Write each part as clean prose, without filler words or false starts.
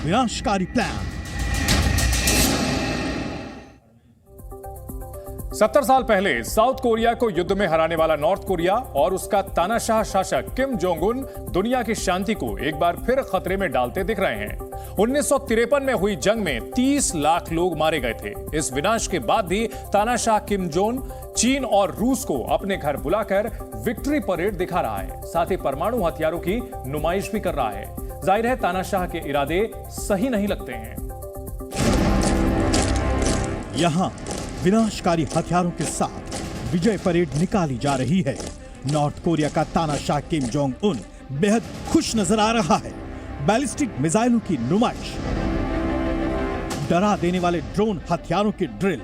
विनाशकारी प्लान। 70 साल पहले साउथ कोरिया को युद्ध में हराने वाला नॉर्थ कोरिया और उसका तानाशाह शासक किम जोंग उन दुनिया की शांति को एक बार फिर खतरे में डालते दिख रहे हैं। 1953 में हुई जंग में 30 लाख लोग मारे गए थे। इस विनाश के बाद भी तानाशाह किम जोंग चीन और रूस को अपने घर बुलाकर विक्ट्री परेड दिखा रहा है, साथ ही परमाणु हथियारों की नुमाइश भी कर रहा है। जाहिर है तानाशाह के इरादे सही नहीं लगते हैं। यहाँ विनाशकारी हथियारों के साथ विजय परेड निकाली जा रही है। नॉर्थ कोरिया का तानाशाह किम जोंग उन बेहद खुश नजर आ रहा है। बैलिस्टिक मिसाइलों की नुमाइश, डरा देने वाले ड्रोन हथियारों की ड्रिल,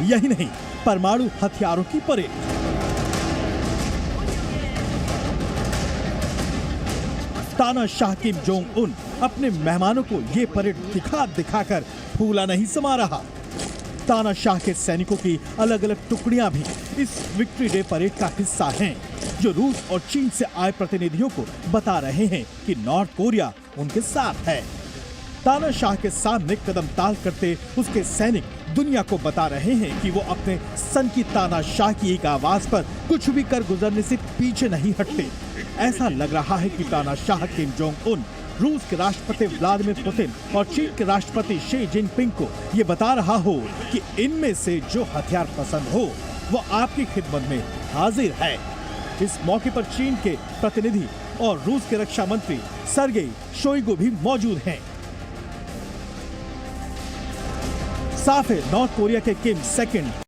यही नहीं परमाणु हथियारों की परेड। तानाशाह किम जोंग उन अपने मेहमानों को ये परेड दिखाकर फूला नहीं समा रहा। तानाशाह के सैनिकों की अलग अलग टुकड़ियां भी इस विक्ट्री डे परेड का हिस्सा हैं, जो रूस और चीन से आए प्रतिनिधियों को बता रहे हैं कि नॉर्थ कोरिया उनके साथ है। तानाशाह के सामने कदम ताल करते उसके सैनिक दुनिया को बता रहे हैं कि वो अपने सन की तानाशाह की एक आवाज पर कुछ भी कर गुजरने से पीछे नहीं हटते। ऐसा लग रहा है कि तानाशाह किम जोंग उन रूस के राष्ट्रपति व्लादिमीर पुतिन और चीन के राष्ट्रपति शी जिनपिंग को ये बता रहा हो कि इनमें से जो हथियार पसंद हो वो आपकी खिदमत में हाजिर है। इस मौके पर चीन के प्रतिनिधि और रूस के रक्षा मंत्री सर्गेई शोइगु भी मौजूद हैं। साफ है नॉर्थ कोरिया के किम सेकंड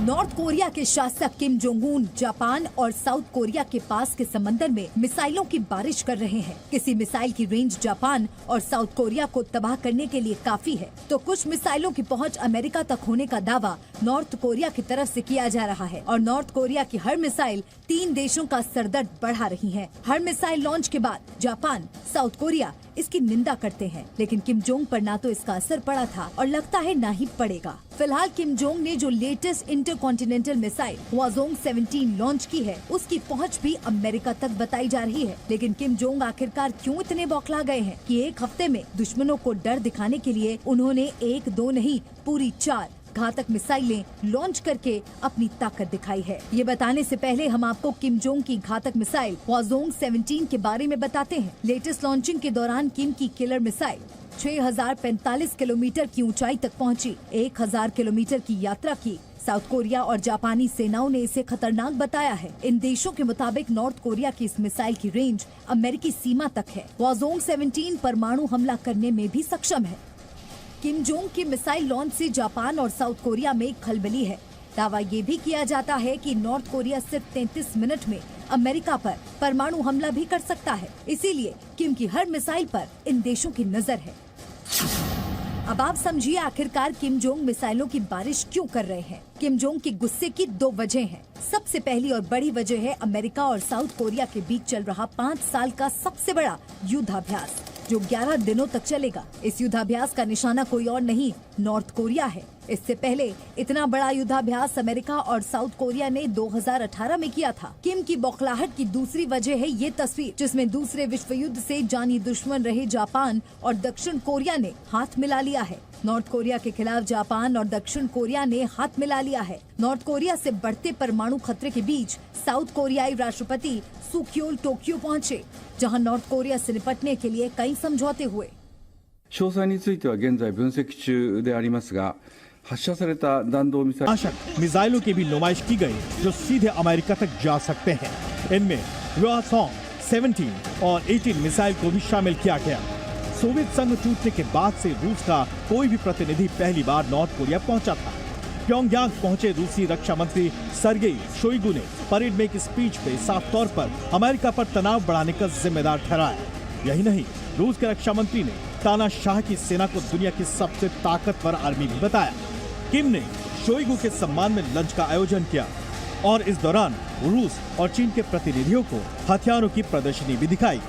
नॉर्थ कोरिया के शासक किम जोंग उन जापान और साउथ कोरिया के पास के समंदर में मिसाइलों की बारिश कर रहे हैं। किसी मिसाइल की रेंज जापान और साउथ कोरिया को तबाह करने के लिए काफी है, तो कुछ मिसाइलों की पहुंच अमेरिका तक होने का दावा नॉर्थ कोरिया की तरफ से किया जा रहा है। और नॉर्थ कोरिया की हर मिसाइल 3 देशों का सरदर्द बढ़ा रही है। हर मिसाइल लॉन्च के बाद जापान, साउथ कोरिया इसकी निंदा करते हैं, लेकिन किम जोंग पर ना तो इसका असर पड़ा था और लगता है ना ही पड़ेगा। फिलहाल किम जोंग ने जो लेटेस्ट इंटरकॉन्टिनेंटल मिसाइल हवाजोंग 17 लॉन्च की है, उसकी पहुंच भी अमेरिका तक बताई जा रही है। लेकिन किम जोंग आखिरकार क्यों इतने बौखला गए हैं कि एक हफ्ते में दुश्मनों को डर दिखाने के लिए उन्होंने 1-2 नहीं पूरी 4 घातक मिसाइलें लॉन्च करके अपनी ताकत दिखाई है। ये बताने से पहले हम आपको किम जोंग की घातक मिसाइल हवाजोंग 17 के बारे में बताते हैं। लेटेस्ट लॉन्चिंग के दौरान किम की किलर मिसाइल 6045 किलोमीटर की ऊंचाई तक पहुंची, 1000 किलोमीटर की यात्रा की। साउथ कोरिया और जापानी सेनाओं ने इसे खतरनाक बताया है। इन देशों के मुताबिक नॉर्थ कोरिया की इस मिसाइल की रेंज अमेरिकी सीमा तक है। हवाजोंग 17 परमाणु हमला करने में भी सक्षम है। किम जोंग की मिसाइल लॉन्च से जापान और साउथ कोरिया में खलबली है। दावा ये भी किया जाता है कि नॉर्थ कोरिया सिर्फ 33 मिनट में अमेरिका पर परमाणु हमला भी कर सकता है। इसीलिए किम की हर मिसाइल पर इन देशों की नजर है। अब आप समझिए आखिरकार किम जोंग मिसाइलों की बारिश क्यों कर रहे हैं। किम जोंग के गुस्से की 2 वजह हैं। सबसे पहली और बड़ी वजह है अमेरिका और साउथ कोरिया के बीच चल रहा 5 साल का सबसे बड़ा युद्धाभ्यास, जो 11 दिनों तक चलेगा। इस युद्धाभ्यास का निशाना कोई और नहीं, नॉर्थ कोरिया है। इससे पहले इतना बड़ा युद्धाभ्यास अमेरिका और साउथ कोरिया ने 2018 में किया था। किम की बौखलाहट की दूसरी वजह है ये तस्वीर, जिसमें दूसरे विश्व युद्ध से जानी दुश्मन रहे जापान और दक्षिण कोरिया ने हाथ मिला लिया है। नॉर्थ कोरिया के खिलाफ जापान और दक्षिण कोरिया ने हाथ मिला लिया है। नॉर्थ कोरिया से बढ़ते परमाणु खतरे के बीच साउथ कोरियाई राष्ट्रपति सुक्योल टोक्यो पहुंचे, जहां नॉर्थ कोरिया से निपटने के लिए कई समझौते हुए। 詳細については現在分析中でありますが、発射された弾道ミサイル आशक मिसाइलों की भी नुमाइश की गई जो सीधे अमेरिका तक जा सकते हैं। इनमें हवाजोंग 17 और 18 मिसाइल को भी शामिल किया गया। सोवियत संघ टूटने के बाद से रूस का कोई भी प्रतिनिधि पहली बार नॉर्थ कोरिया पहुंचा था। प्योंगयांग पहुंचे रूसी रक्षा मंत्री सर्गेई शोइगु ने परेड में एक स्पीच पे साफ तौर पर अमेरिका पर तनाव बढ़ाने का जिम्मेदार ठहराया। यही नहीं, रूस के रक्षा मंत्री ने तानाशाह की सेना को दुनिया की सबसे ताकतवर आर्मी भी बताया। किम ने शोइगु के सम्मान में लंच का आयोजन किया और इस दौरान रूस और चीन के प्रतिनिधियों को हथियारों की प्रदर्शनी भी दिखाई।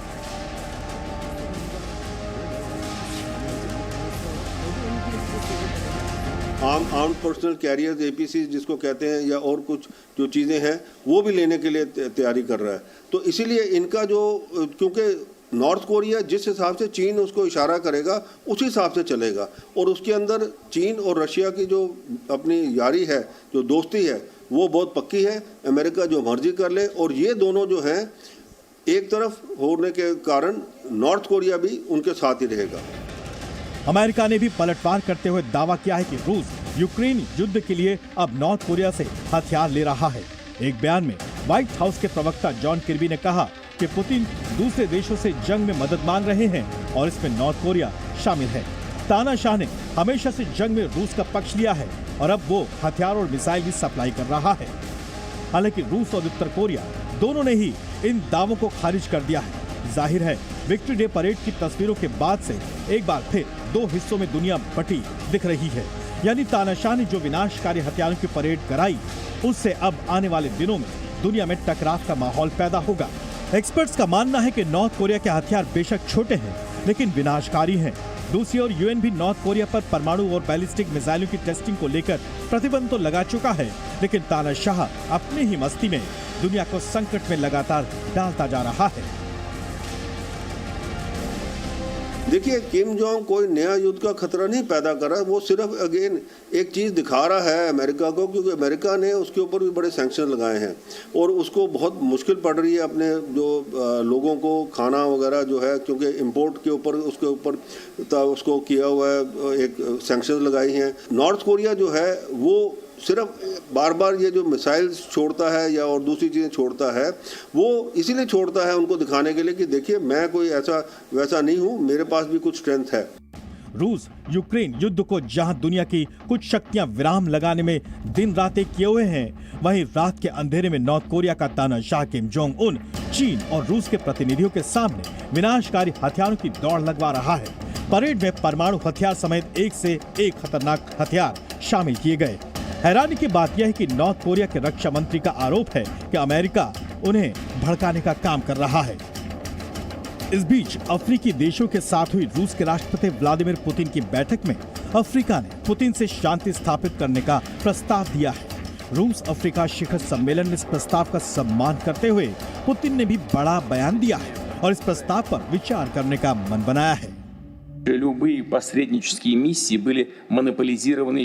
आर्म्ड पर्सनल कैरियर्स APC जिसको कहते हैं, या और कुछ जो चीज़ें हैं वो भी लेने के लिए तैयारी कर रहा है। तो इसीलिए इनका जो, क्योंकि नॉर्थ कोरिया जिस हिसाब से चीन उसको इशारा करेगा उसी हिसाब से चलेगा, और उसके अंदर चीन और रशिया की जो अपनी यारी है, जो दोस्ती है, वो बहुत पक्की है। अमेरिका जो मर्जी कर ले, और ये दोनों जो हैं एक तरफ होने के कारण नॉर्थ कोरिया भी उनके साथ ही रहेगा। अमेरिका ने भी पलटवार करते हुए दावा किया है कि रूस यूक्रेन युद्ध के लिए अब नॉर्थ कोरिया से हथियार ले रहा है। एक बयान में व्हाइट हाउस के प्रवक्ता जॉन किर्बी ने कहा कि पुतिन दूसरे देशों से जंग में मदद मांग रहे हैं और इसमें नॉर्थ कोरिया शामिल है। तानाशाह ने हमेशा से जंग में रूस का पक्ष लिया है और अब वो हथियार और मिसाइल भी सप्लाई कर रहा है। हालांकि रूस और उत्तर कोरिया दोनों ने ही इन दावों को खारिज कर दिया है। जाहिर है विक्ट्री डे परेड की तस्वीरों के बाद से एक बार फिर दो हिस्सों में दुनिया बटी दिख रही है। यानी तानाशाह ने जो विनाशकारी हथियारों की परेड कराई, उससे अब आने वाले दिनों में दुनिया में टकराव का माहौल पैदा होगा। एक्सपर्ट्स का मानना है कि नॉर्थ कोरिया के हथियार बेशक छोटे हैं लेकिन विनाशकारी हैं। दूसरी ओर यूएन भी नॉर्थ कोरिया पर परमाणु और बैलिस्टिक मिसाइलों की टेस्टिंग को लेकर प्रतिबंध तो लगा चुका है, लेकिन तानाशाह अपनी ही मस्ती में दुनिया को संकट में लगातार डालता जा रहा है। देखिए, किम जोंग कोई नया युद्ध का खतरा नहीं पैदा कर रहा है, वो सिर्फ अगेन एक चीज़ दिखा रहा है अमेरिका को, क्योंकि अमेरिका ने उसके ऊपर भी बड़े सैंक्शन लगाए हैं और उसको बहुत मुश्किल पड़ रही है अपने जो लोगों को खाना वगैरह जो है, क्योंकि इंपोर्ट के ऊपर उसके ऊपर उसको किया हुआ है, एक सैंक्शन लगाई हैं। नॉर्थ कोरिया जो है वो सिर्फ बार बार ये जो मिसाइल छोड़ता है या और दूसरी चीज़ें छोड़ता है, वो इसीलिए छोड़ता है उनको दिखाने के लिए कि देखिए मैं कोई ऐसा वैसा नहीं हूँ, मेरे पास भी कुछ स्ट्रेंथ है। रूस यूक्रेन युद्ध को जहां दुनिया की कुछ शक्तियां विराम लगाने में दिन रात एक किए हुए हैं, वहीं रात के अंधेरे में नॉर्थ कोरिया का तानाशाह किम जोंग उन चीन और रूस के प्रतिनिधियों के सामने विनाशकारी हथियारों की दौड़ लगवा रहा है। परेड में परमाणु हथियार समेत एक से एक खतरनाक हथियार शामिल किए गए। हैरानी की बात यह है कि नॉर्थ कोरिया के रक्षा मंत्री का आरोप है कि अमेरिका उन्हें भड़काने का काम कर रहा है। इस बीच अफ्रीकी देशों के साथ हुई रूस के राष्ट्रपति व्लादिमीर पुतिन की बैठक में अफ्रीका ने पुतिन से शांति स्थापित करने का प्रस्ताव दिया है। रूस अफ्रीका शिखर सम्मेलन में इस प्रस्ताव का सम्मान करते हुए पुतिन ने भी बड़ा बयान दिया है और इस प्रस्ताव पर विचार करने का मन बनाया है। Любые посреднические миссии были монополизированы